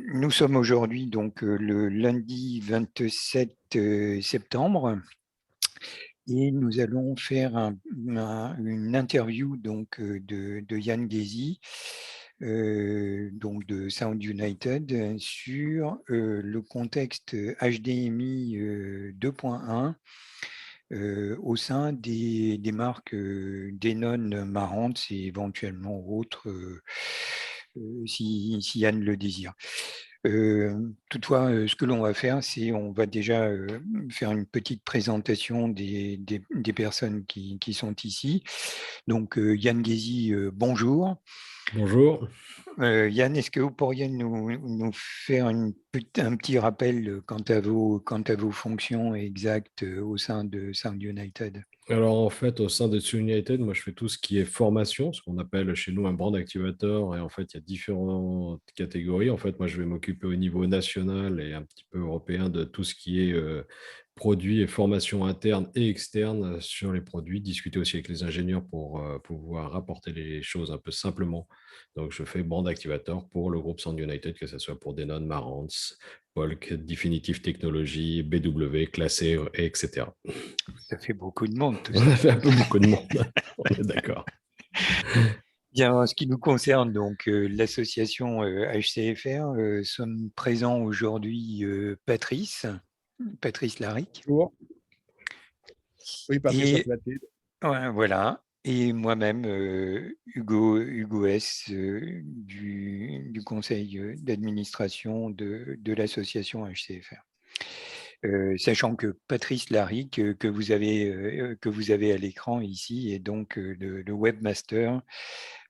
Nous sommes aujourd'hui donc le lundi 27 septembre et nous allons faire une interview donc de Yann Guézy, donc de Sound United, sur le contexte HDMI 2.1 au sein des marques Denon, Marantz et éventuellement autres, si Yann le désire. Toutefois, ce que l'on va faire, c'est on va déjà faire une petite présentation des personnes qui sont ici. Donc, Yann Guézy, bonjour. Bonjour. Yann, est-ce que vous pourriez nous faire un petit rappel quant à vos fonctions exactes au sein de Sound United? Alors en fait, au sein de Tune United, moi je fais tout ce qui est formation, ce qu'on appelle chez nous un brand activator. Et en fait, il y a différentes catégories. En fait, moi je vais m'occuper au niveau national et un petit peu européen de tout ce qui est produits et formation interne et externe sur les produits, discuter aussi avec les ingénieurs pour pouvoir rapporter les choses un peu simplement. Donc je fais brand activator pour le groupe Sound United, que ce soit pour Denon, Marantz, Polk, Definitive Technology, BW, Classé, etc. Ça fait beaucoup de monde, tout On ça. a fait un peu beaucoup de monde, on est d'accord. Bien, en ce qui nous concerne, donc l'association HCFR, sommes présents aujourd'hui Patrice Laric, Bonjour. Oui, Patrice et Latlatine. ouais, voilà, et moi-même, Hugo S, du conseil d'administration de l'association HCFR. Sachant que Patrice Laric, que vous avez à l'écran ici, est donc le webmaster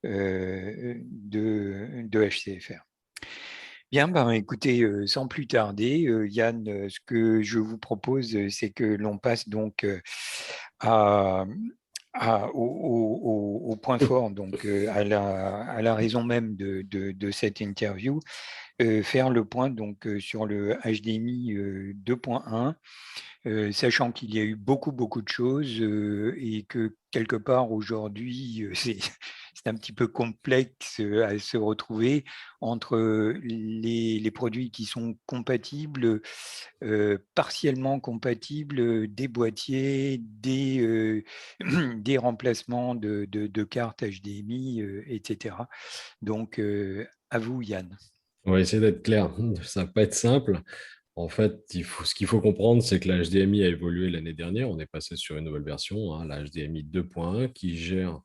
de HCFR. Bien, ben, écoutez, sans plus tarder, Yann, ce que je vous propose, c'est que l'on passe donc à, au point fort, donc à la raison même de cette interview, faire le point donc sur le HDMI 2.1, sachant qu'il y a eu beaucoup de choses et que quelque part aujourd'hui, c'est un petit peu complexe à se retrouver entre les produits qui sont compatibles, partiellement compatibles, des boîtiers, des remplacements de cartes HDMI, etc. Donc, à vous, Yann. On va essayer d'être clair. Ça va pas être simple. En fait, ce qu'il faut comprendre, c'est que la HDMI a évolué l'année dernière. On est passé sur une nouvelle version, hein, la HDMI 2.1, qui gère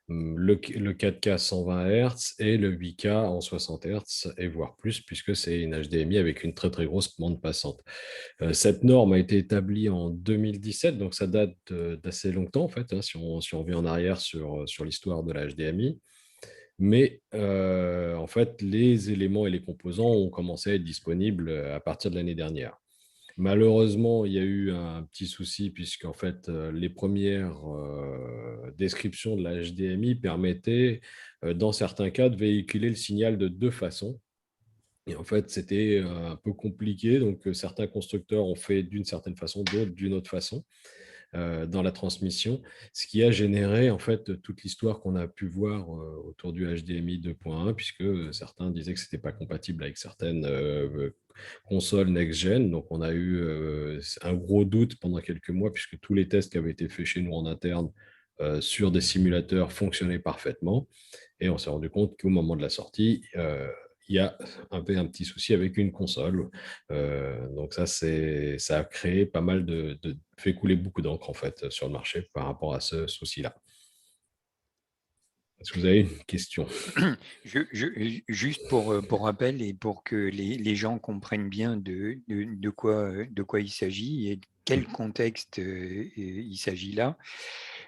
le 4K 120 Hz et le 8K en 60 Hz, et voire plus, puisque c'est une HDMI avec une très grosse bande passante. Cette norme a été établie en 2017, donc ça date d'assez longtemps, en fait, hein, si on revient en arrière sur l'histoire de la HDMI. Mais en fait, les éléments et les composants ont commencé à être disponibles à partir de l'année dernière. Malheureusement, il y a eu un petit souci puisqu'en fait, les premières descriptions de la HDMI permettaient, dans certains cas, de véhiculer le signal de deux façons. Et en fait, c'était un peu compliqué. Donc, certains constructeurs ont fait d'une certaine façon, d'autres d'une autre façon dans la transmission, ce qui a généré en fait toute l'histoire qu'on a pu voir autour du HDMI 2.1, puisque certains disaient que c'était pas compatible avec certaines consoles next-gen. Donc on a eu un gros doute pendant quelques mois, puisque tous les tests qui avaient été faits chez nous en interne sur des simulateurs fonctionnaient parfaitement. Et on s'est rendu compte qu'au moment de la sortie, il y a un petit souci avec une console. Donc ça a créé pas mal fait couler beaucoup d'encre en fait sur le marché par rapport à ce souci-là. Est-ce que vous avez une question? Juste pour rappel et pour que les gens comprennent bien de quoi il s'agit et de quel contexte il s'agit là,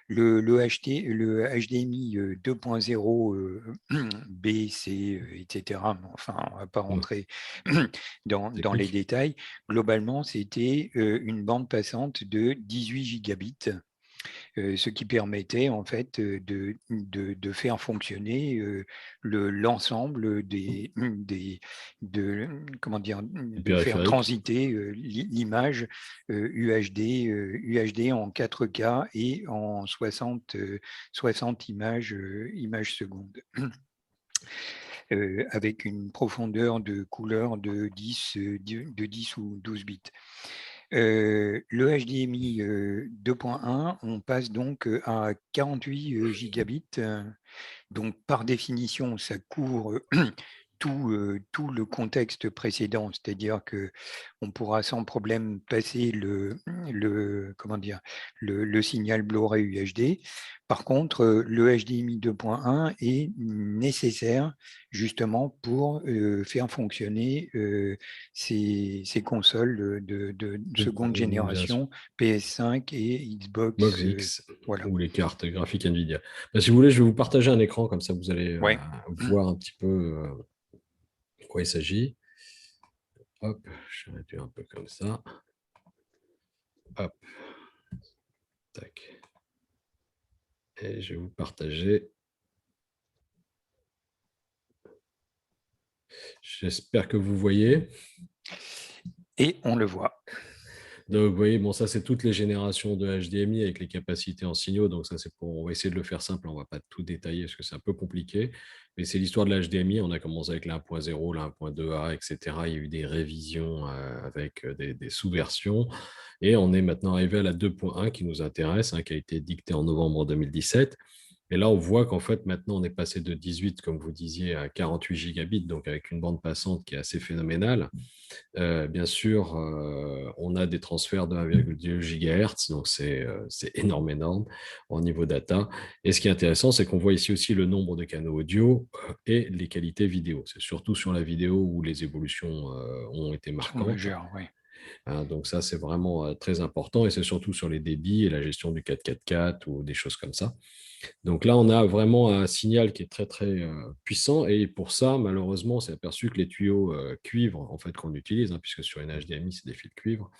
le HDMI 2.0 B, C, etc., mais enfin, on ne va pas Mm. rentrer dans les Technique. détails. Globalement, c'était une bande passante de 18 gigabits, ce qui permettait en fait de faire fonctionner l'ensemble comment dire, Le de faire périphérique. transiter l'image UHD en 4K et en 60 images secondes. avec une profondeur de couleur de 10 ou 12 bits. Le HDMI 2.1, on passe donc à 48 gigabits. Donc, par définition, ça couvre tout le contexte précédent, c'est-à-dire qu'on pourra sans problème passer comment dire, le signal Blu-ray UHD. Par contre, le HDMI 2.1 est nécessaire justement pour faire fonctionner ces consoles de seconde Bien sûr. génération, PS5 et Box Xbox. X Voilà. ou les cartes graphiques NVIDIA. Si vous voulez, je vais vous partager un écran, comme ça vous allez Ouais. voir un petit peu de quoi il s'agit. Hop, je vais réduire un peu comme ça. Hop. Tac. Et je vais vous partager. J'espère que vous voyez. Et on le voit. Donc, vous voyez, bon, ça, c'est toutes les générations de HDMI avec les capacités en signaux. Donc, ça, c'est on va essayer de le faire simple. On ne va pas tout détailler parce que c'est un peu compliqué. Mais c'est l'histoire de l'HDMI. On a commencé avec la 1.0, la 1.2a, etc. Il y a eu des révisions avec des sous-versions. Et on est maintenant arrivé à la 2.1 qui nous intéresse, qui a été dictée en novembre 2017. Et là, on voit qu'en fait, maintenant, on est passé de 18, comme vous disiez, à 48 gigabits, donc avec une bande passante qui est assez phénoménale. Bien sûr, on a des transferts de 1,2 GHz, donc c'est énorme, énorme au niveau data. Et ce qui est intéressant, c'est qu'on voit ici aussi le nombre de canaux audio et les qualités vidéo. C'est surtout sur la vidéo où les évolutions ont été Sont marquantes. majeurs, oui. Donc ça, c'est vraiment très important et c'est surtout sur les débits et la gestion du 444 ou des choses comme ça. Donc là, on a vraiment un signal qui est très, très puissant. Et pour ça, malheureusement, on s'est aperçu que les tuyaux cuivre en fait, qu'on utilise, puisque sur une HDMI, c'est des fils de cuivre,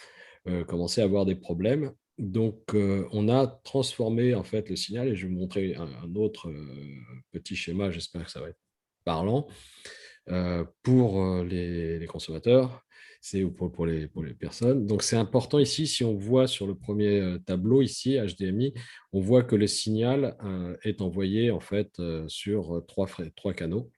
commençaient à avoir des problèmes. Donc, on a transformé en fait, le signal. Et je vais vous montrer un autre petit schéma. J'espère que ça va être parlant pour les consommateurs. C'est pour les personnes. Donc, c'est important ici, si on voit sur le premier tableau ici, HDMI, on voit que le signal est envoyé en fait sur trois canaux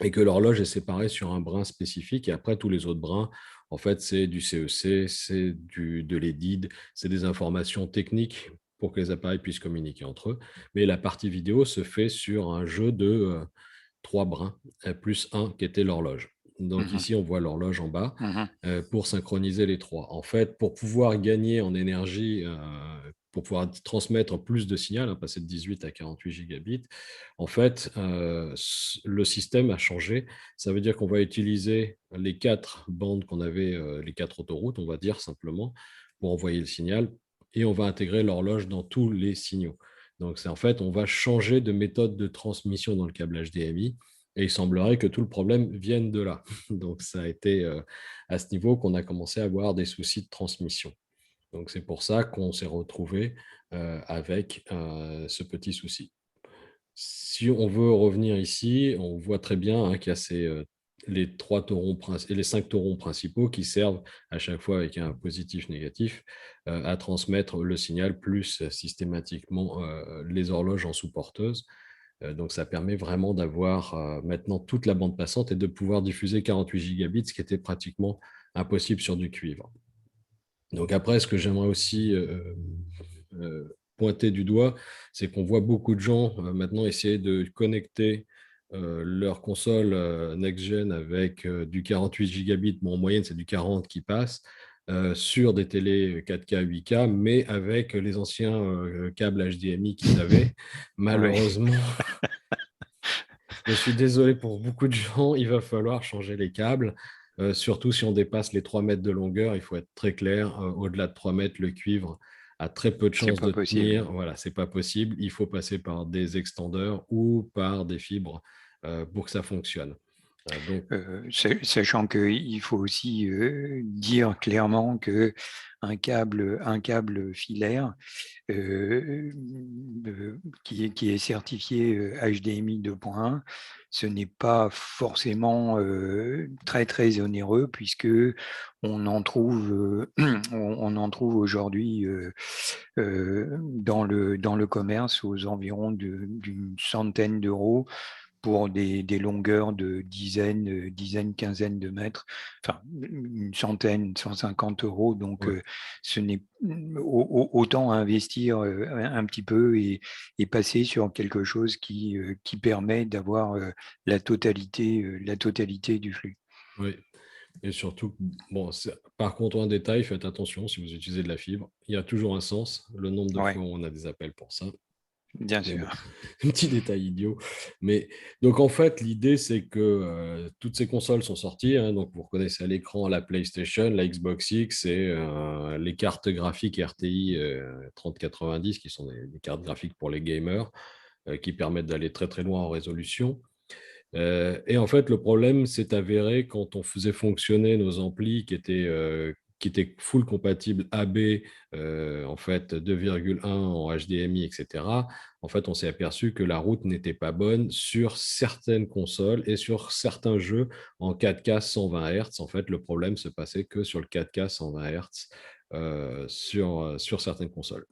et que l'horloge est séparée sur un brin spécifique. Et après, tous les autres brins, en fait, c'est du CEC, c'est de l'EDID, c'est des informations techniques pour que les appareils puissent communiquer entre eux. Mais la partie vidéo se fait sur un jeu de 3 brins, plus un qui était l'horloge. Donc ici, on voit l'horloge en bas pour synchroniser les trois. En fait, pour pouvoir gagner en énergie, pour pouvoir transmettre plus de signal, passer de 18 à 48 gigabits, en fait, le système a changé. Ça veut dire qu'on va utiliser les 4 bandes qu'on avait, les 4 autoroutes, on va dire simplement, pour envoyer le signal, et on va intégrer l'horloge dans tous les signaux. Donc, c'est en fait, on va changer de méthode de transmission dans le câble HDMI et il semblerait que tout le problème vienne de là. Donc, ça a été à ce niveau qu'on a commencé à avoir des soucis de transmission. Donc, c'est pour ça qu'on s'est retrouvé avec ce petit souci. Si on veut revenir ici, on voit très bien qu'il y a les 3 taurons et les 5 taurons principaux qui servent à chaque fois avec un positif-négatif à transmettre le signal plus systématiquement les horloges en sous-porteuse. Donc, ça permet vraiment d'avoir maintenant toute la bande passante et de pouvoir diffuser 48 gigabits, ce qui était pratiquement impossible sur du cuivre. Donc après, ce que j'aimerais aussi pointer du doigt, c'est qu'on voit beaucoup de gens maintenant essayer de connecter leur console next-gen avec du 48 gigabits, bon, en moyenne c'est du 40 qui passe, sur des télés 4K, 8K, mais avec les anciens câbles HDMI qu'ils avaient. Malheureusement, je suis désolé pour beaucoup de gens, il va falloir changer les câbles. Surtout si on dépasse les 3 mètres de longueur, il faut être très clair. Au-delà de 3 mètres, le cuivre a très peu de C'est chances pas de possible. tenir. Voilà, c'est pas possible. Il faut passer par des extendeurs ou par des fibres pour que ça fonctionne. Donc, Sachant qu'il faut aussi dire clairement que un câble filaire qui est certifié HDMI 2.1, ce n'est pas forcément très très onéreux puisque on en trouve, on en trouve aujourd'hui dans le commerce aux environs d'une centaine d'euros pour des longueurs de dizaines, quinzaines de mètres, enfin une centaine, 150 €. Donc, Ouais. ce n'est autant investir un petit peu et passer sur quelque chose qui permet d'avoir la totalité du flux. Oui. Et surtout, bon, par contre, un détail, faites attention si vous utilisez de la fibre. Il y a toujours un sens, le nombre de Ouais, fois où on a des appels pour ça. bien Mais sûr. bon, un petit détail idiot. Mais donc en fait, l'idée, c'est que toutes ces consoles sont sorties, hein. Donc vous reconnaissez à l'écran la PlayStation, la Xbox X et les cartes graphiques RTX 3090, qui sont des cartes graphiques pour les gamers, qui permettent d'aller très très loin en résolution. Et en fait, le problème s'est avéré quand on faisait fonctionner nos amplis qui étaient full compatibles AB, en fait 2,1 en HDMI, etc. En fait, on s'est aperçu que la route n'était pas bonne sur certaines consoles et sur certains jeux en 4K 120 Hz. En fait, le problème se passait que sur le 4K 120 Hz sur certaines consoles.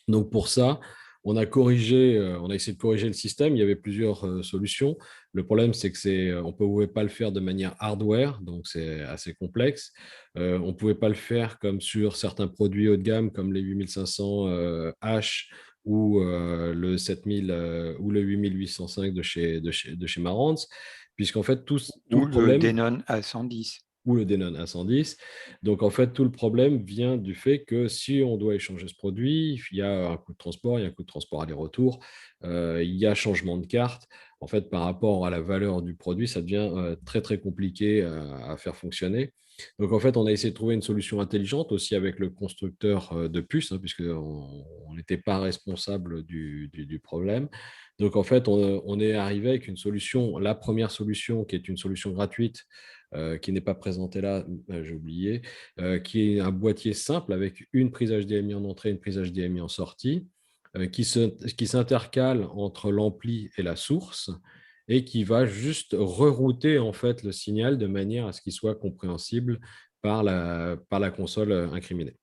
Donc pour ça, on a essayé de corriger le système. Il y avait plusieurs solutions. Le problème, c'est que on ne pouvait pas le faire de manière hardware, donc c'est assez complexe. On ne pouvait pas le faire comme sur certains produits haut de gamme, comme les 8500 H ou le 7000 ou le 8805 de chez Marantz, puisqu'en fait, tout Ou le le problème Denon A110. ou le Denon A110. Donc, en fait, tout le problème vient du fait que si on doit échanger ce produit, il y a un coût de transport, il y a un coût de transport aller-retour, il y a changement de carte. En fait, par rapport à la valeur du produit, ça devient très, très compliqué à faire fonctionner. Donc, en fait, on a essayé de trouver une solution intelligente aussi avec le constructeur de puces, hein, puisqu'on n'était pas responsable du problème. Donc, en fait, on est arrivé avec une solution, la première solution qui est une solution gratuite, qui n'est pas présenté là, j'ai oublié, qui est un boîtier simple avec une prise HDMI en entrée, une prise HDMI en sortie, qui s'intercale entre l'ampli et la source et qui va juste rerouter en fait le signal de manière à ce qu'il soit compréhensible par la console incriminée.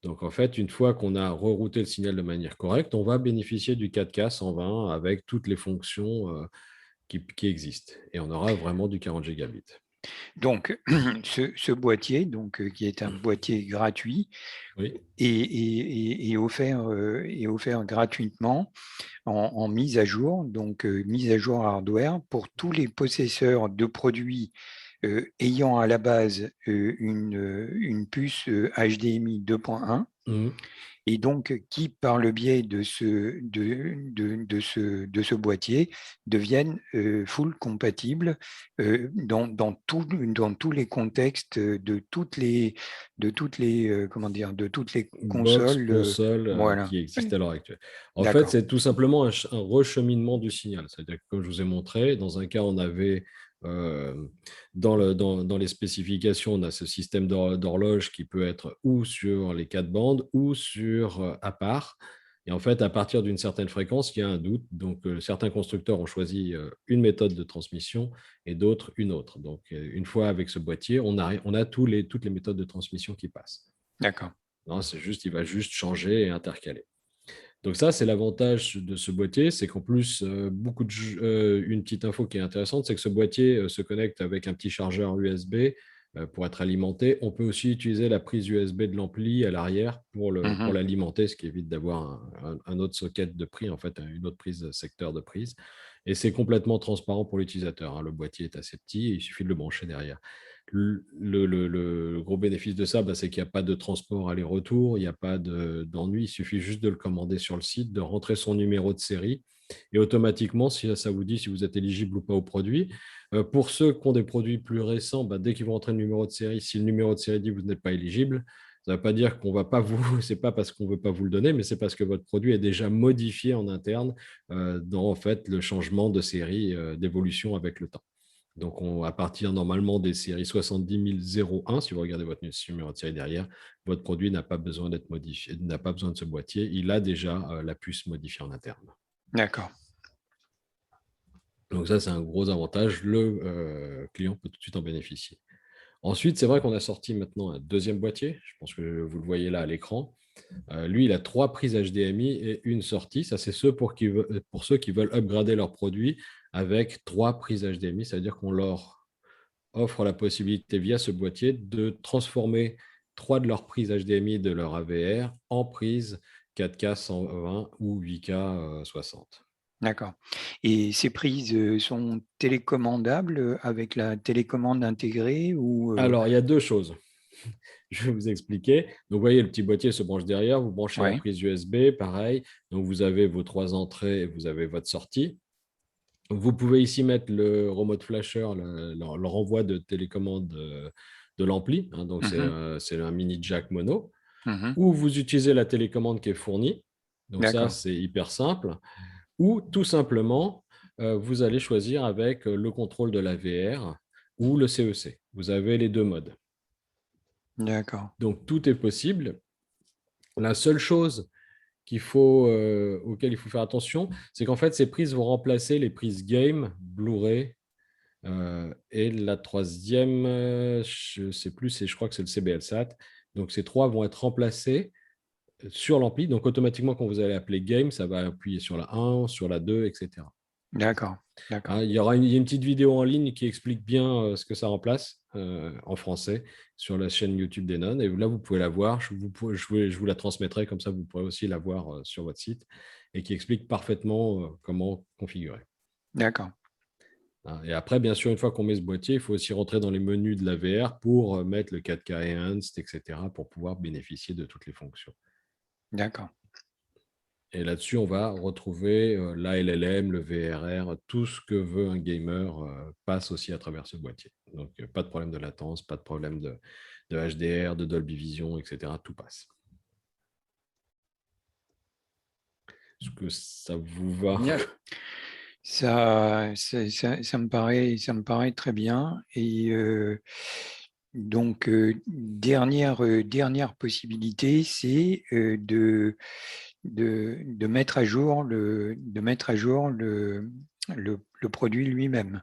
Donc en fait, une fois qu'on a rerouté le signal de manière correcte, on va bénéficier du 4K 120 avec toutes les fonctions qui existent et on aura vraiment du 40 gigabits. Donc, ce boîtier, donc, qui est un boîtier gratuit, Oui. est offert gratuitement en mise à jour, donc mise à jour hardware pour tous les possesseurs de produits ayant à la base une puce HDMI 2.1 Mhm. et donc qui, par le biais de ce boîtier, deviennent full compatibles dans tous les contextes de toutes les Box, consoles. console Voilà, qui existe à l'heure actuelle. En fait, d'accord. c'est tout simplement un recheminement du signal. C'est-à-dire que, comme je vous ai montré, dans un cas, on avait dans les spécifications, on a ce système d'horloge qui peut être ou sur les 4 bandes ou sur à part. Et en fait, à partir d'une certaine fréquence, il y a un doute. Donc, certains constructeurs ont choisi une méthode de transmission et d'autres une autre. Donc, une fois avec ce boîtier, on a toutes les méthodes de transmission qui passent. D'accord. Non, il va juste changer et intercaler. Donc ça, c'est l'avantage de ce boîtier, c'est qu'en plus, une petite info qui est intéressante, c'est que ce boîtier se connecte avec un petit chargeur USB pour être alimenté. On peut aussi utiliser la prise USB de l'ampli à l'arrière pour Mhm. l'alimenter, ce qui évite d'avoir un autre socket de prise, en fait, une autre prise secteur de prise. Et c'est complètement transparent pour l'utilisateur, hein. Le boîtier est assez petit, il suffit de le brancher derrière. Le gros bénéfice de ça, c'est qu'il n'y a pas de transport aller-retour, il n'y a pas d'ennui, il suffit juste de le commander sur le site, de rentrer son numéro de série et automatiquement, si ça vous dit si vous êtes éligible ou pas au produit. Pour ceux qui ont des produits plus récents, dès qu'ils vont rentrer le numéro de série, si le numéro de série dit que vous n'êtes pas éligible, ça ne veut pas dire qu'on va pas vous, c'est pas parce qu'on ne veut pas vous le donner, mais c'est parce que votre produit est déjà modifié en interne dans en fait le changement de série d'évolution avec le temps. Donc, à partir normalement des séries 70001, si vous regardez votre numéro de série derrière, votre produit n'a pas besoin d'être modifié, n'a pas besoin de ce boîtier. Il a déjà la puce modifiée en interne. D'accord. Donc ça, c'est un gros avantage. Le client peut tout de suite en bénéficier. Ensuite, c'est vrai qu'on a sorti maintenant un deuxième boîtier. Je pense que vous le voyez là à l'écran. Lui, il a 3 prises HDMI et une sortie. Ça, c'est pour ceux qui veulent upgrader leur produit avec 3 prises HDMI. Ça veut dire qu'on leur offre la possibilité via ce boîtier de transformer 3 de leurs prises HDMI de leur AVR en prises 4K 120 ou 8K 60. D'accord. Et ces prises sont télécommandables avec la télécommande intégrée ou Alors, il y a 2 choses. Je vais vous expliquer. Donc, vous voyez, le petit boîtier se branche derrière. Vous branchez la ouais. prise USB, pareil. Donc, vous avez vos 3 entrées et vous avez votre sortie. Vous pouvez ici mettre le remote flasher, le renvoi de télécommande de l'ampli. Donc, Mhm, c'est un mini jack mono. mhm. Ou vous utilisez la télécommande qui est fournie. Donc, ça, D'accord, c'est hyper simple. Ou tout simplement, vous allez choisir avec le contrôle de la VR ou le CEC. Vous avez les 2 modes. d'accord. Donc, tout est possible. La seule chose auquel il faut faire attention, c'est qu'en fait, ces prises vont remplacer les prises game, Blu-ray, et la troisième, je ne sais plus, je crois que c'est le CBLSat. Donc, ces 3 vont être remplacés sur l'ampli. Donc, automatiquement, quand vous allez appeler game, ça va appuyer sur la 1, sur la 2, etc. D'accord, d'accord. Il y a une petite vidéo en ligne qui explique bien ce que ça remplace en français sur la chaîne YouTube d'Enon. Et là, vous pouvez la voir. Je vous la transmettrai, comme ça, vous pourrez aussi la voir sur votre site et qui explique parfaitement comment configurer. D'accord, Et après, bien sûr, une fois qu'on met ce boîtier, il faut aussi rentrer dans les menus de la VR pour mettre le 4K Enhanced, etc., pour pouvoir bénéficier de toutes les fonctions. d'accord. Et là-dessus, on va retrouver la LLM, le VRR, tout ce que veut un gamer passe aussi à travers ce boîtier. Donc, pas de problème de latence, pas de problème de HDR, de Dolby Vision, etc. Tout passe. Est-ce que ça vous va? Génial. Ça me paraît très bien. Et donc, dernière possibilité, c'est de mettre à jour le produit lui-même.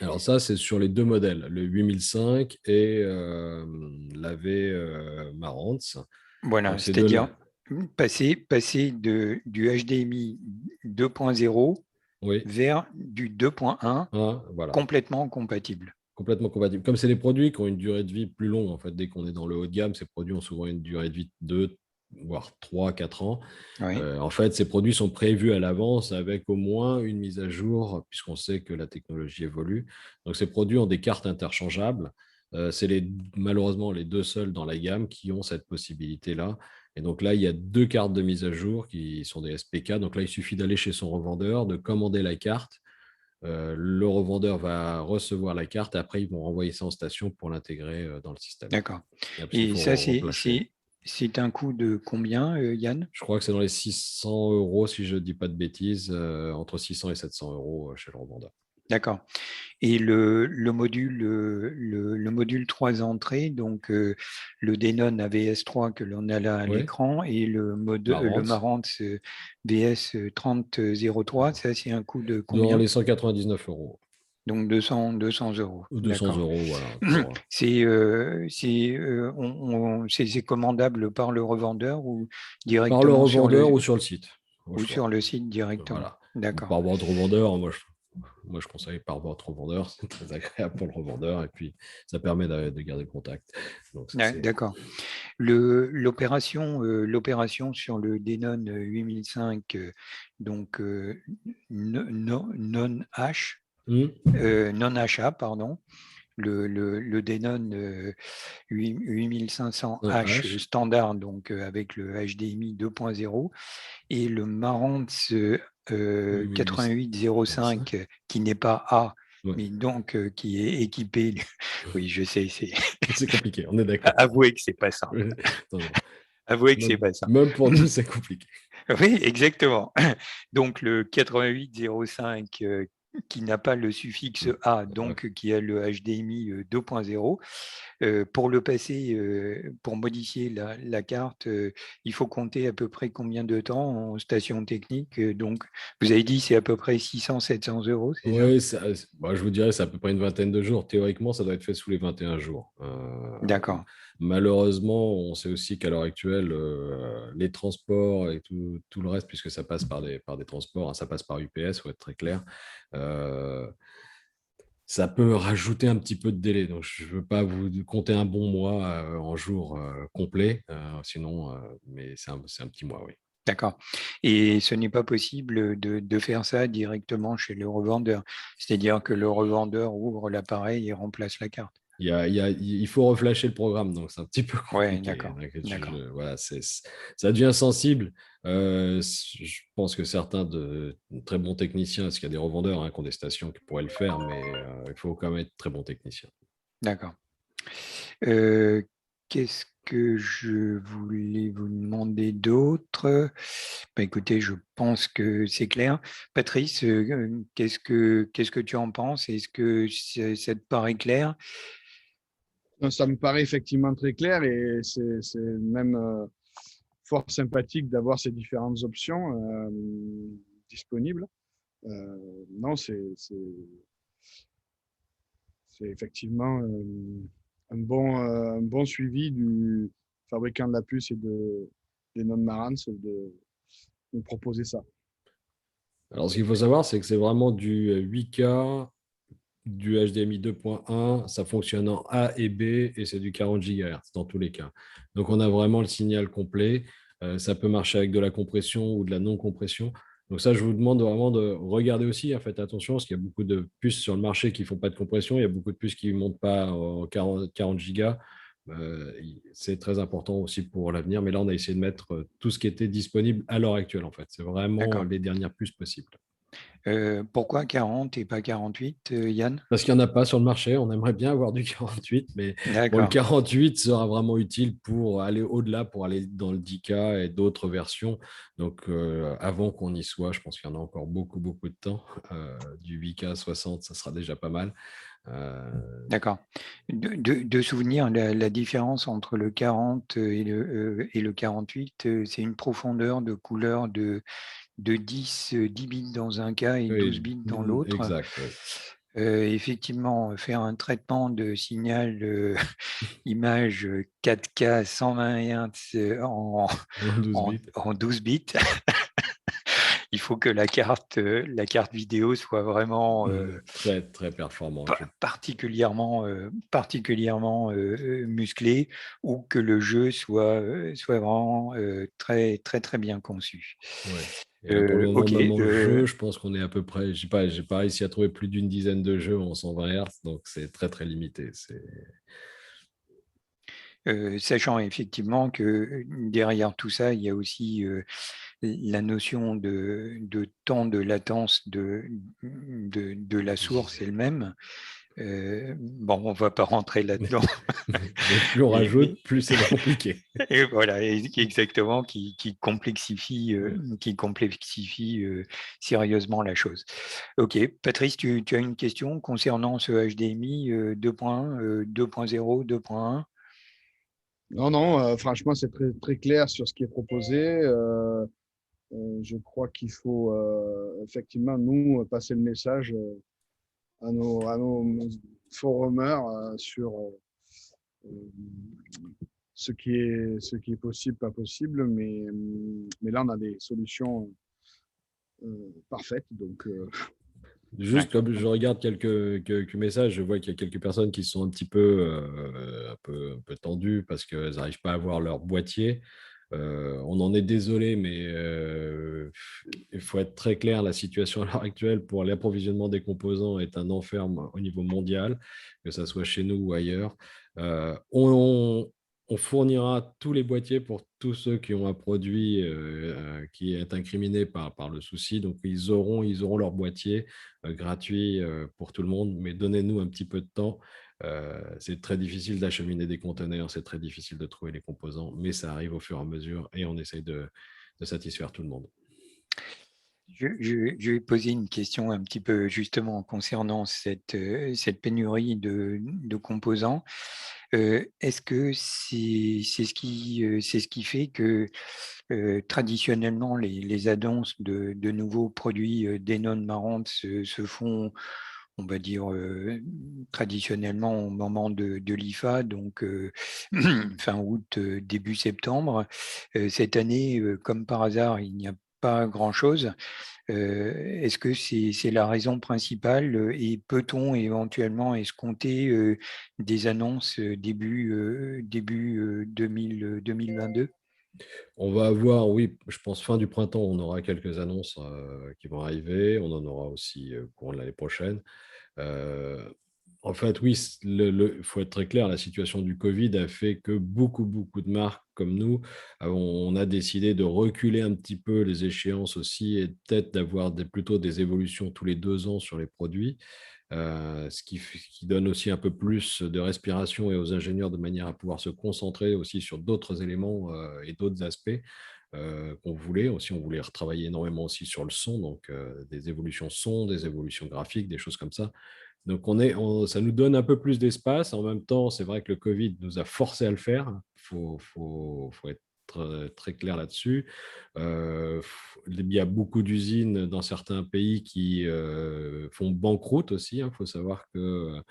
Alors ça, c'est sur les 2 modèles, le 8005 et l'AV Marantz. Voilà, Donc ces c'est-à-dire deux-là. passer du HDMI 2.0 Oui, vers du 2.1 voilà. complètement compatible. Complètement compatible. Comme c'est des produits qui ont une durée de vie plus longue, en fait, dès qu'on est dans le haut de gamme, ces produits ont souvent une durée de vie de 2, voire 3, 4 ans. Oui, En fait, ces produits sont prévus à l'avance avec au moins une mise à jour, puisqu'on sait que la technologie évolue. Donc, ces produits ont des cartes interchangeables. C'est malheureusement les 2 seuls dans la gamme qui ont cette possibilité-là. Et donc là, il y a 2 cartes de mise à jour qui sont des SPK. Donc là, il suffit d'aller chez son revendeur, de commander la carte. Le revendeur va recevoir la carte et après, ils vont renvoyer ça en station pour l'intégrer dans le système. d'accord. Parce qu'il Et faut ça, replasher. c'est un coût de combien, Yann? Je crois que c'est dans les 600 euros, si je ne dis pas de bêtises, entre 600 et 700 euros chez le revendeur. D'accord. Et le module 3 entrées, donc le Denon AVS3 que l'on a là à Oui, l'écran et le Marantz, Marantz VS 3003, ça c'est un coût de dans combien? les 199 euros. Donc 200 euros. Ou 200 D'accord. euros, voilà. C'est commandable par le revendeur ou Par le directement revendeur ou sur le site, au ou choix. sur le site directement? Voilà. D'accord. Par votre revendeur, moi, je conseille par votre revendeur. C'est très agréable pour le revendeur et puis ça permet de garder le contact. Donc, ça, c'est. D'accord. L'opération sur le Denon 8005, donc non-H, non-HA, pardon, le Denon 8500H Un H. standard, donc avec le HDMI 2.0, et le Marantz 8805. 8805 qui n'est pas A, Ouais. mais donc qui est équipé. Oui, je sais, C'est compliqué, on est d'accord. avouez que c'est pas simple. Non, non. Avouez que c'est pas simple. Même pour nous, c'est compliqué. Oui, exactement. Donc le 8805 qui n'a pas le suffixe A, donc qui a le HDMI 2.0. Pour le passer, pour modifier la carte, il faut compter à peu près combien de temps en station technique? Donc, vous avez dit c'est à peu près 600-700 €, c'est ça? Oui, je vous dirais c'est à peu près une vingtaine de jours. Théoriquement, ça doit être fait sous les 21 jours. D'accord, Malheureusement, on sait aussi qu'à l'heure actuelle, les transports et tout le reste, puisque ça passe par des transports, hein, ça passe par UPS, il faut être très clair, euh, ça peut rajouter un petit peu de délai. Donc, je ne veux pas vous compter un bon mois en jours complets, sinon, mais c'est un petit mois, oui. d'accord, et ce n'est pas possible de faire ça directement chez le revendeur? C'est-à-dire que le revendeur ouvre l'appareil et remplace la carte? Il faut reflasher le programme, donc c'est un petit peu Ouais, compliqué. d'accord, d'accord. Voilà, ça devient sensible. Je pense que certains de très bons techniciens, parce qu'il y a des revendeurs qui ont des stations qui pourraient le faire, mais il faut quand même être très bon technicien. D'accord. Qu'est-ce que je voulais vous demander d'autre? Bah, écoutez, je pense que c'est clair. Patrice, qu'est-ce que tu en penses? Est-ce que ça te paraît clair? Donc, ça me paraît effectivement très clair et c'est même fort sympathique d'avoir ces différentes options disponibles. Non, c'est effectivement un bon suivi du fabricant de la puce et des non-Marantz de nous proposer ça. Alors, ce qu'il faut savoir, c'est que c'est vraiment du 8K, du HDMI 2.1, ça fonctionne en A et B et c'est du 40 GHz dans tous les cas. Donc, on a vraiment le signal complet. Ça peut marcher avec de la compression ou de la non-compression. Donc ça, je vous demande vraiment de regarder aussi, faites attention, parce qu'il y a beaucoup de puces sur le marché qui ne font pas de compression. Il y a beaucoup de puces qui ne montent pas en 40 gigas. C'est très important aussi pour l'avenir. Mais là, on a essayé de mettre tout ce qui était disponible à l'heure actuelle, en fait. C'est vraiment D'accord. les dernières puces possibles. Pourquoi 40 et pas 48, Yann? Parce qu'il n'y en a pas sur le marché. On aimerait bien avoir du 48, mais bon, le D'accord, 48 sera vraiment utile pour aller au-delà, pour aller dans le 10K et d'autres versions. Donc, avant qu'on y soit, je pense qu'il y en a encore beaucoup, beaucoup de temps. Du 8K à 60, ça sera déjà pas mal. d'accord. De souvenir, la différence entre le 40 et le 48, c'est une profondeur de couleur de 10 bits dans un cas et 12 oui, bits dans l'autre. exact, oui. Effectivement, faire un traitement de signal image 4K 120 Hz En 12 en, bits. en 12 bits, il faut que la carte vidéo soit vraiment Très, très performant. particulièrement musclée, ou que le jeu soit vraiment très, très, très bien conçu. Ouais. Et là, pour le moment, Ok, même en jeu, je pense qu'on est à peu près, j'ai pas réussi à trouver plus d'une dizaine de jeux en 120 Hz, donc c'est très, très limité. sachant effectivement que derrière tout ça, il y a aussi la notion de temps de latence de la source elle-même. Bon, on ne va pas rentrer là-dedans. Mais plus on rajoute, plus c'est compliqué. Et voilà, exactement, qui complexifie, Ouais. sérieusement la chose. Ok, Patrice, tu as une question concernant ce HDMI 2.1, 2.0, 2.1? Non, non, franchement, c'est très, très clair sur ce qui est proposé. Je crois qu'il faut effectivement, nous, passer le message à nos forumers sur ce qui est possible, pas possible. Mais là, on a des solutions parfaites. Donc, Ouais, Juste comme je regarde quelques messages, je vois qu'il y a quelques personnes qui sont un petit peu, un peu tendues parce qu'elles n'arrivent pas à voir leur boîtier. On en est désolé, mais il faut être très clair. La situation à l'heure actuelle pour l'approvisionnement des composants est un enfer au niveau mondial, que ce soit chez nous ou ailleurs. On fournira tous les boîtiers pour tous ceux qui ont un produit qui est incriminé par le souci. Donc, ils auront leur boîtier gratuit pour tout le monde, mais donnez-nous un petit peu de temps. C'est très difficile d'acheminer des conteneurs, c'est très difficile de trouver les composants, mais ça arrive au fur et à mesure et on essaye de satisfaire tout le monde. Je vais poser une question un petit peu justement concernant cette pénurie de composants. Est-ce que c'est ce qui fait que traditionnellement les annonces de nouveaux produits Denon Marantz se font, on va dire, traditionnellement au moment de l'IFA, donc fin août, début septembre. Cette année, comme par hasard, il n'y a pas grand-chose. Est-ce que c'est la raison principale et peut-on éventuellement escompter des annonces début 2022? On va avoir, oui, je pense fin du printemps, on aura quelques annonces qui vont arriver. On en aura aussi courant de l'année prochaine. Euh, En fait, oui, il faut être très clair, la situation du Covid a fait que beaucoup de marques comme nous, on a décidé de reculer un petit peu les échéances aussi et peut-être d'avoir plutôt des évolutions tous les 2 ans sur les produits. Ce qui donne aussi un peu plus de respiration et aux ingénieurs de manière à pouvoir se concentrer aussi sur d'autres éléments et d'autres aspects qu'on voulait. Aussi, on voulait retravailler énormément aussi sur le son, donc des évolutions son, des évolutions graphiques, des choses comme ça. Donc, ça nous donne un peu plus d'espace. En même temps, c'est vrai que le Covid nous a forcé à le faire. Il faut être très clair là-dessus. Il y a beaucoup d'usines dans certains pays qui font banqueroute aussi. Il faut savoir que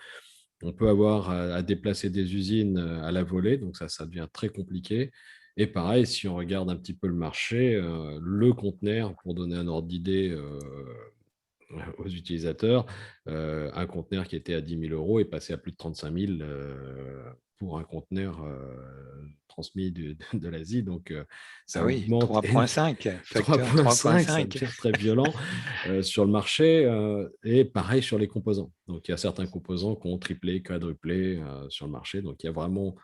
on peut avoir à déplacer des usines à la volée. Donc, ça devient très compliqué. Et pareil, si on regarde un petit peu le marché, le conteneur, pour donner un ordre d'idée, aux utilisateurs, un conteneur qui était à 10 000 euros est passé à plus de 35 000 pour un conteneur transmis de l'Asie. Donc, Ah ça oui, augmente 3,5, facteur 3,5, ça 3,5. devient très violent sur le marché et pareil sur les composants. Donc, il y a certains composants qui ont triplé, quadruplé sur le marché. Donc, il y a vraiment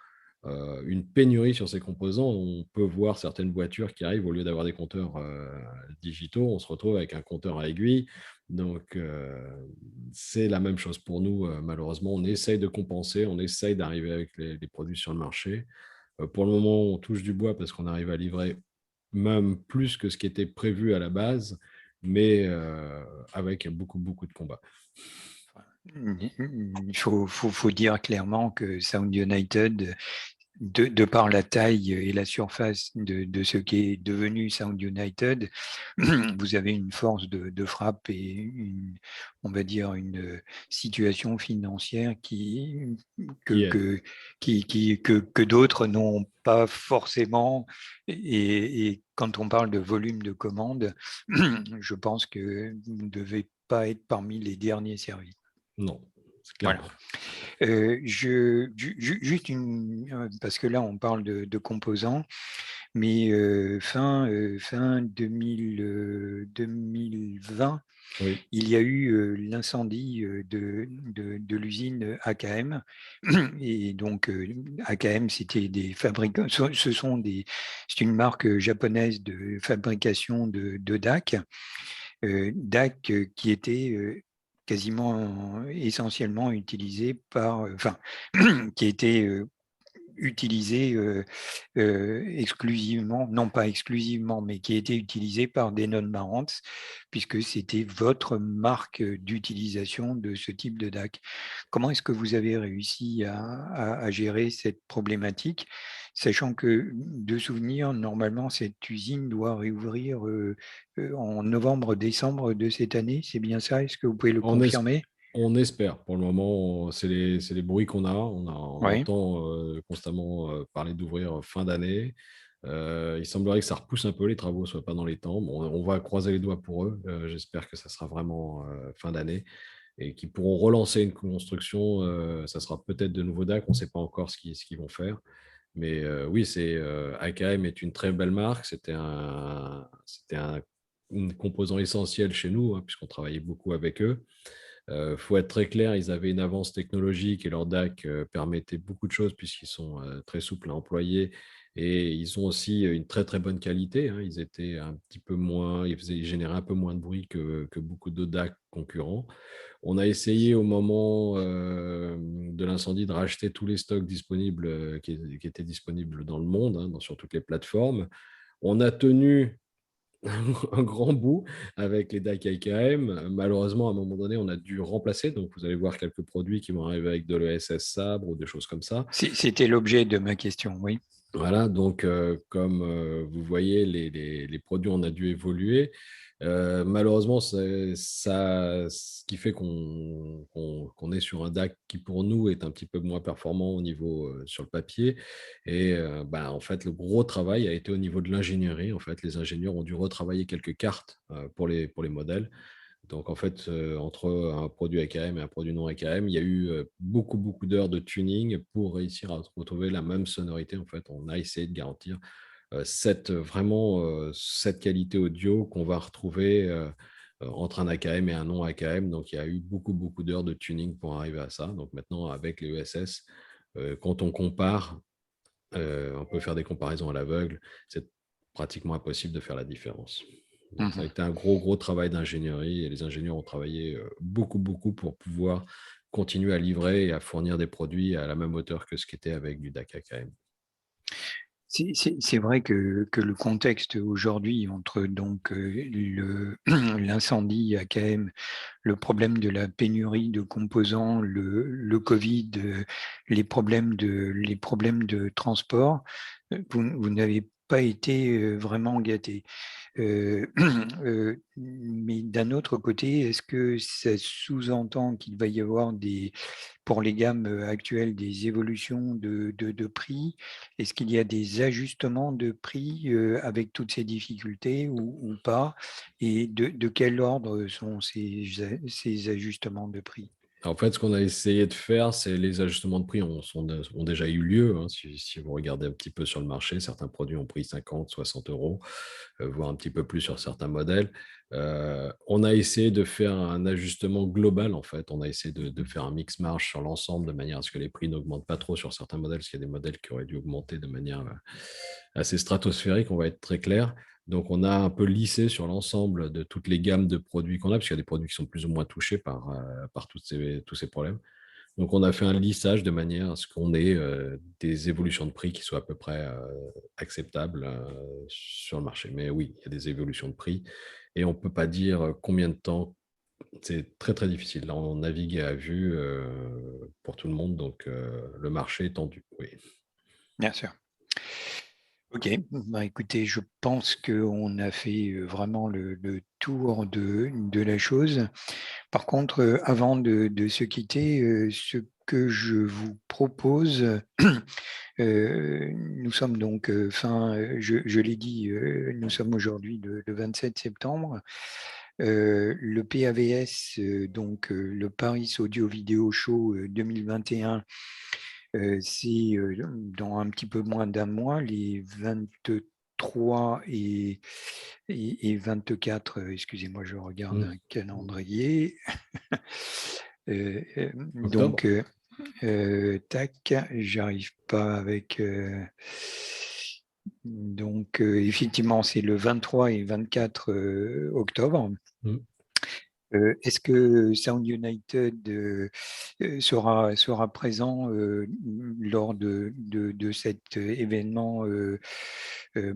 une pénurie sur ces composants. On peut voir certaines voitures qui arrivent, au lieu d'avoir des compteurs digitaux, on se retrouve avec un compteur à aiguille. Donc, c'est la même chose pour nous. Malheureusement, on essaye de compenser, on essaye d'arriver avec les produits sur le marché. Pour le moment, on touche du bois parce qu'on arrive à livrer même plus que ce qui était prévu à la base, mais avec beaucoup de combats. Il faut dire clairement que Sound United, de par la taille et la surface de ce qui est devenu Sound United, vous avez une force de frappe et on va dire une situation financière Qui est que d'autres n'ont pas forcément. Et quand on parle de volume de commandes, je pense que vous ne devez pas être parmi les derniers servis. Non, c'est clair. Voilà. Juste parce que là, on parle de composants, mais fin 2020, Oui, il y a eu l'incendie de l'usine AKM. Et donc, AKM, c'était des fabricants, c'est une marque japonaise de fabrication de DAC. DAC qui était quasiment essentiellement utilisé enfin, qui était utilisé exclusivement, non pas exclusivement, mais qui était utilisé par Denon Marantz, puisque c'était votre marque d'utilisation de ce type de DAC. Comment est-ce que vous avez réussi à gérer cette problématique, sachant que, de souvenir, normalement, cette usine doit réouvrir en novembre-décembre de cette année, c'est bien ça? Est-ce que vous pouvez le on, es- confirmer? on espère. Pour le moment, c'est les bruits qu'on a. On Oui. entend constamment parler d'ouvrir fin d'année. Il semblerait que ça repousse un peu, les travaux ne soient pas dans les temps. Bon, on va croiser les doigts pour eux. J'espère que ça sera vraiment fin d'année et qu'ils pourront relancer une construction. Ça sera peut-être de nouveaux DAC. On ne sait pas encore ce qu'ils vont faire. Mais oui, AKM est une très belle marque. C'était un composant essentiel chez nous, hein, puisqu'on travaillait beaucoup avec eux. Faut être très clair, ils avaient une avance technologique et leur DAC permettait beaucoup de choses puisqu'ils sont très souples à employer et ils ont aussi une très bonne qualité, hein. Ils étaient un petit peu moins, ils généraient un peu moins de bruit que beaucoup de DAC concurrents. On a essayé au moment de l'incendie de racheter tous les stocks disponibles qui étaient disponibles dans le monde, hein, sur toutes les plateformes. On a tenu un grand bout avec les DAC AKM. Malheureusement, à un moment donné, on a dû remplacer. Donc, vous allez voir quelques produits qui vont arriver avec de l'ESS Sabre ou des choses comme ça. C'était l'objet de ma question, oui. Voilà, donc comme vous voyez, les produits, on a dû évoluer. Malheureusement, ce qui fait qu'on est sur un DAC qui, pour nous, est un petit peu moins performant au niveau sur le papier. Et en fait, le gros travail a été au niveau de l'ingénierie. En fait, les ingénieurs ont dû retravailler quelques cartes pour les modèles. Donc, en fait, entre un produit AKM et un produit non AKM, il y a eu beaucoup, beaucoup d'heures de tuning pour réussir à retrouver la même sonorité. En fait, on a essayé de garantir cette qualité audio qu'on va retrouver entre un AKM et un non AKM. Donc, il y a eu beaucoup, beaucoup d'heures de tuning pour arriver à ça. Donc, maintenant, avec les ESS, quand on compare, on peut faire des comparaisons à l'aveugle. C'est pratiquement impossible de faire la différence. Donc, ça a été un gros, gros travail d'ingénierie et les ingénieurs ont travaillé beaucoup, beaucoup pour pouvoir continuer à livrer et à fournir des produits à la même hauteur que ce qui était avec du DAC AKM. C'est vrai que le contexte aujourd'hui entre donc l'incendie AKM, le problème de la pénurie de composants, le Covid, les problèmes de transport, vous n'avez pas été vraiment gâtés. Mais d'un autre côté, est-ce que ça sous-entend qu'il va y avoir pour les gammes actuelles des évolutions de prix? Est-ce qu'il y a des ajustements de prix avec toutes ces difficultés ou pas? Et de quel ordre sont ces ajustements de prix? En fait, ce qu'on a essayé de faire, c'est les ajustements de prix ont déjà eu lieu. Hein. Si vous regardez un petit peu sur le marché, certains produits ont pris 50, 60 euros, voire un petit peu plus sur certains modèles. On a essayé de faire un ajustement global, en fait. On a essayé de faire un mix marge sur l'ensemble de manière à ce que les prix n'augmentent pas trop sur certains modèles, parce qu'il y a des modèles qui auraient dû augmenter de manière assez stratosphérique, on va être très clair. Donc, on a un peu lissé sur l'ensemble de toutes les gammes de produits qu'on a, parce qu'il y a des produits qui sont plus ou moins touchés par tous ces problèmes. Donc, on a fait un lissage de manière à ce qu'on ait des évolutions de prix qui soient à peu près acceptables sur le marché. Mais oui, il y a des évolutions de prix et on ne peut pas dire combien de temps. C'est très, très difficile. Là, on navigue à vue pour tout le monde, donc le marché est tendu, oui. Bien sûr. Ok, écoutez, je pense qu'on a fait vraiment le tour de la chose. Par contre, avant de se quitter, ce que je vous propose, nous sommes donc je l'ai dit, nous sommes aujourd'hui le 27 septembre. Le PAVS, donc le Paris Audio Video Show 2021, c'est dans un petit peu moins d'un mois, les 23 et 24, excusez-moi, je regarde un calendrier. Donc, tac, j'arrive pas avec. Donc, effectivement, c'est le 23 et 24 octobre. Est-ce que Sound United sera présent lors de cet événement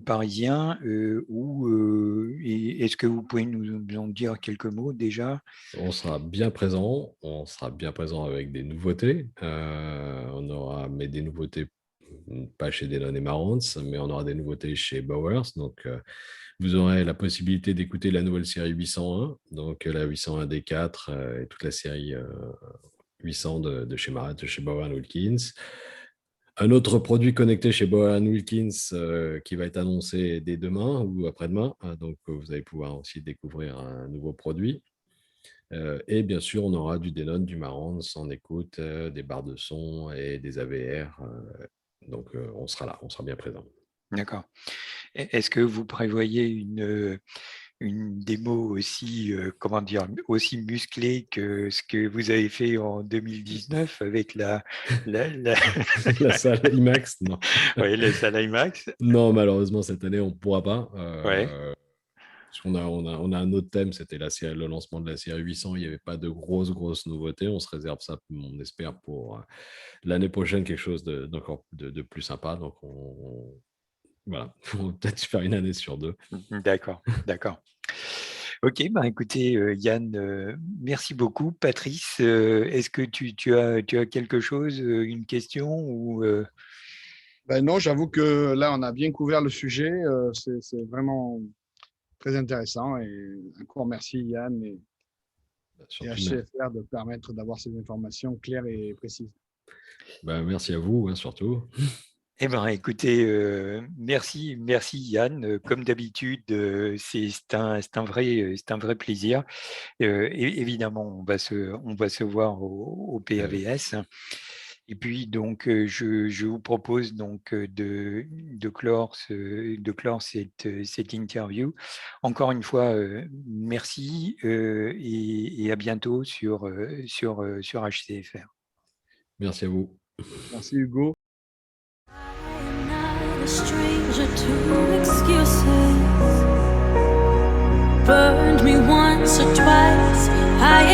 parisien est-ce que vous pouvez nous en dire quelques mots déjà? On sera bien présent avec des nouveautés. On aura des nouveautés pas chez Denon et Marantz, mais on aura des nouveautés chez Bowers. Donc, vous aurez la possibilité d'écouter la nouvelle série 801, donc la 801 D4 et toute la série 800 de chez Marantz, de chez Bower Wilkins. Un autre produit connecté chez Bower Wilkins qui va être annoncé dès demain ou après-demain. Donc, vous allez pouvoir aussi découvrir un nouveau produit. Et bien sûr, on aura du Denon, du Marantz en écoute, des barres de son et des AVR. Donc, on sera là, on sera bien présent. D'accord. Est-ce que vous prévoyez une démo aussi, comment dire, aussi musclée que ce que vous avez fait en 2019 avec la La salle IMAX, non. Ouais, la salle IMAX. Non, malheureusement, cette année, on ne pourra pas. Ouais. Parce on a un autre thème, c'était le lancement de la série 800. Il n'y avait pas de grosses nouveautés. On se réserve ça, on espère, pour l'année prochaine, quelque chose d'encore de plus sympa. Donc, Voilà, il faut peut-être faire une année sur 2. D'accord, d'accord. Ok, ben écoutez, Yann, merci beaucoup. Patrice, est-ce que tu as quelque chose, une question ou Ben non, j'avoue que là, on a bien couvert le sujet. C'est vraiment très intéressant. Et encore merci, Yann et Surtout, HCFR de permettre d'avoir ces informations claires et précises. merci à vous, hein, surtout. Eh ben, écoutez, merci, merci Yann. Comme d'habitude, c'est un vrai plaisir. Évidemment, on va se voir au PAVS. Et puis, donc, je vous propose donc de clore, cette interview. Encore une fois, merci et à bientôt sur HCFR. Merci à vous. Merci, Hugo. I'm not a stranger to excuses. Burned me once or twice. I